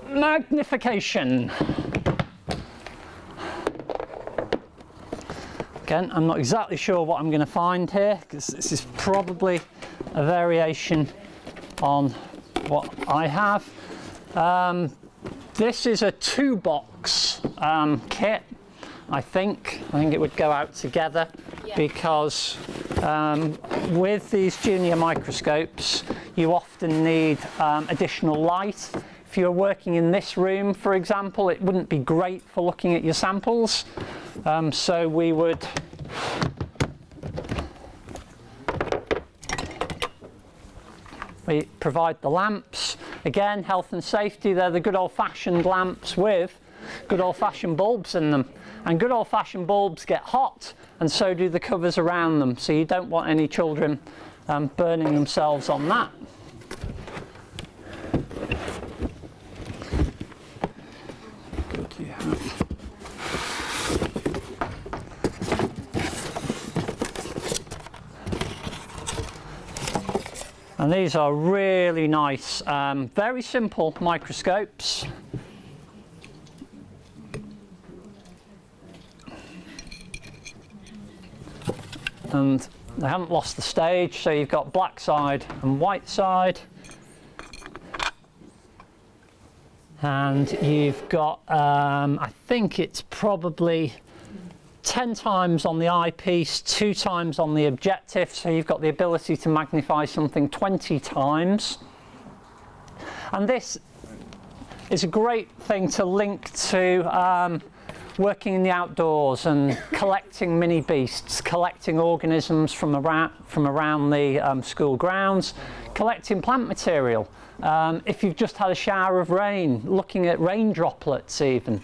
Magnification. Again, I'm not exactly sure what I'm going to find here, because this is probably a variation on what I have. This is a 2-box kit. I think it would go out together, because with these junior microscopes you often need additional light. If you're working in this room, for example, it wouldn't be great for looking at your samples, so we would provide the lamps. Again, health and safety, they're the good old-fashioned lamps with good old-fashioned bulbs in them, and good old-fashioned bulbs get hot, and so do the covers around them, so you don't want any children burning themselves on that. Good, you have. And these are really nice, very simple microscopes. And they haven't lost the stage, so you've got black side and white side. And you've got, I think it's probably 10 times on the eyepiece, 2 times on the objective, so you've got the ability to magnify something 20 times. And this is a great thing to link to working in the outdoors and collecting mini beasts, collecting organisms from around the school grounds, collecting plant material. If you've just had a shower of rain, looking at rain droplets even.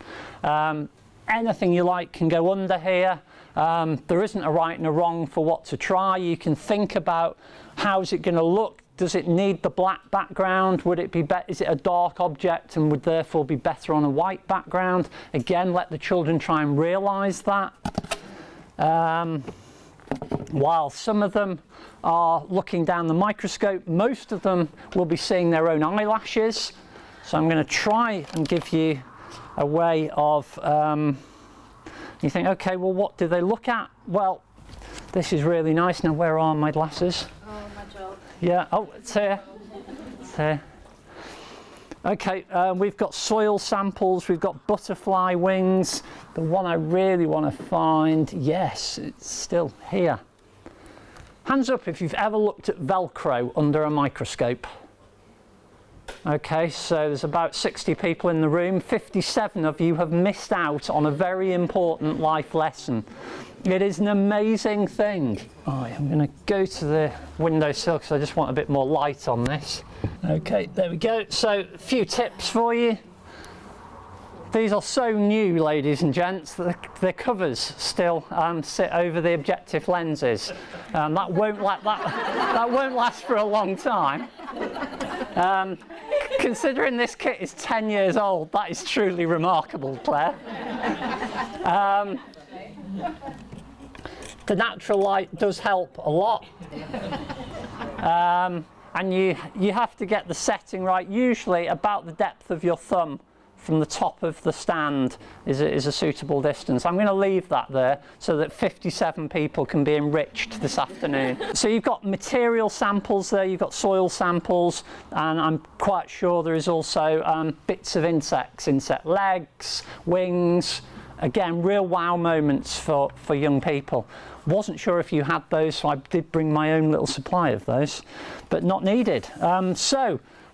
Anything you like can go under here. There isn't a right and a wrong for what to try. You can think about how's it going to look. Does it need the black background? Would it be is it a dark object and would therefore be better on a white background? Again, let the children try and realise that. While some of them are looking down the microscope, most of them will be seeing their own eyelashes. So I'm going to try and give you a way of, you think, okay, well, what do they look at? Well, this is really nice. Now, where are my glasses? Oh, my job. Yeah, oh, it's here. It's here. Okay, we've got soil samples, we've got butterfly wings. The one I really want to find, yes, it's still here. Hands up if you've ever looked at Velcro under a microscope. Okay, so there's about 60 people in the room. 57 of you have missed out on a very important life lesson. It is an amazing thing. Right, I'm going to go to the windowsill because I just want a bit more light on this. Okay, there we go. So, a few tips for you. These are so new, ladies and gents, that the covers still sit over the objective lenses. That won't last for a long time. Considering this kit is 10 years old, that is truly remarkable, Claire. The natural light does help a lot. And you have to get the setting right, usually about the depth of your thumb from the top of the stand is a suitable distance. I'm going to leave that there so that 57 people can be enriched this afternoon. So you've got material samples there, you've got soil samples, and I'm quite sure there is also bits of insects, insect legs, wings. Again, real wow moments for young people. Wasn't sure if you had those, so I did bring my own little supply of those, but not needed.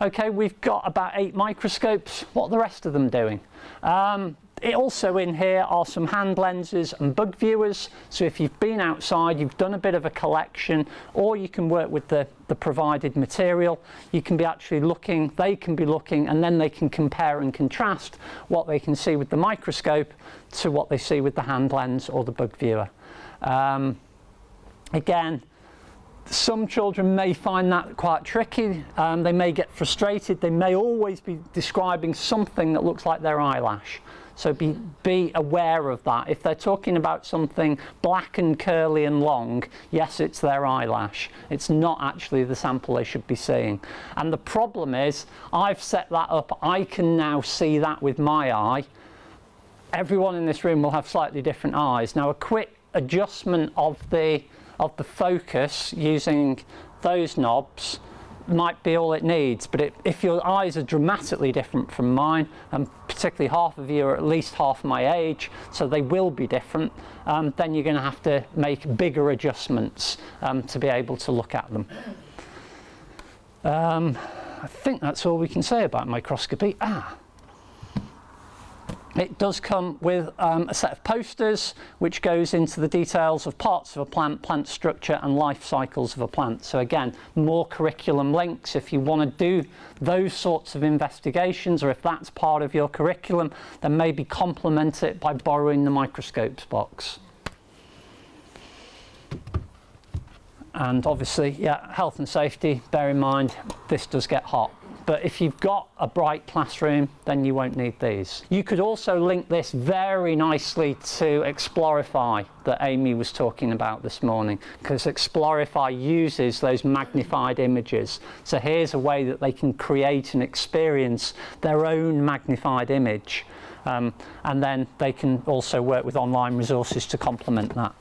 Okay, we've got about 8 microscopes. What are the rest of them doing? Also in here are some hand lenses and bug viewers. So if you've been outside, you've done a bit of a collection, or you can work with the provided material. You can be actually looking, they can be looking, and then they can compare and contrast what they can see with the microscope to what they see with the hand lens or the bug viewer. Again, some children may find that quite tricky. They may get frustrated. They may always be describing something that looks like their eyelash. So be aware of that. If they're talking about something black and curly and long, yes, it's their eyelash. It's not actually the sample they should be seeing. And the problem is, I've set that up. I can now see that with my eye. Everyone in this room will have slightly different eyes. Now, a quick adjustment of the focus using those knobs might be all it needs, but if your eyes are dramatically different from mine, and particularly half of you are at least half my age, so they will be different, then you're going to have to make bigger adjustments to be able to look at them. I think that's all we can say about microscopy. It does come with a set of posters which goes into the details of parts of a plant, plant structure and life cycles of a plant. So again, more curriculum links if you want to do those sorts of investigations, or if that's part of your curriculum, then maybe complement it by borrowing the microscopes box. And obviously, yeah, health and safety, bear in mind, this does get hot. But if you've got a bright classroom, then you won't need these. You could also link this very nicely to Explorify that Amy was talking about this morning, because Explorify uses those magnified images. So here's a way that they can create and experience their own magnified image. And then they can also work with online resources to complement that.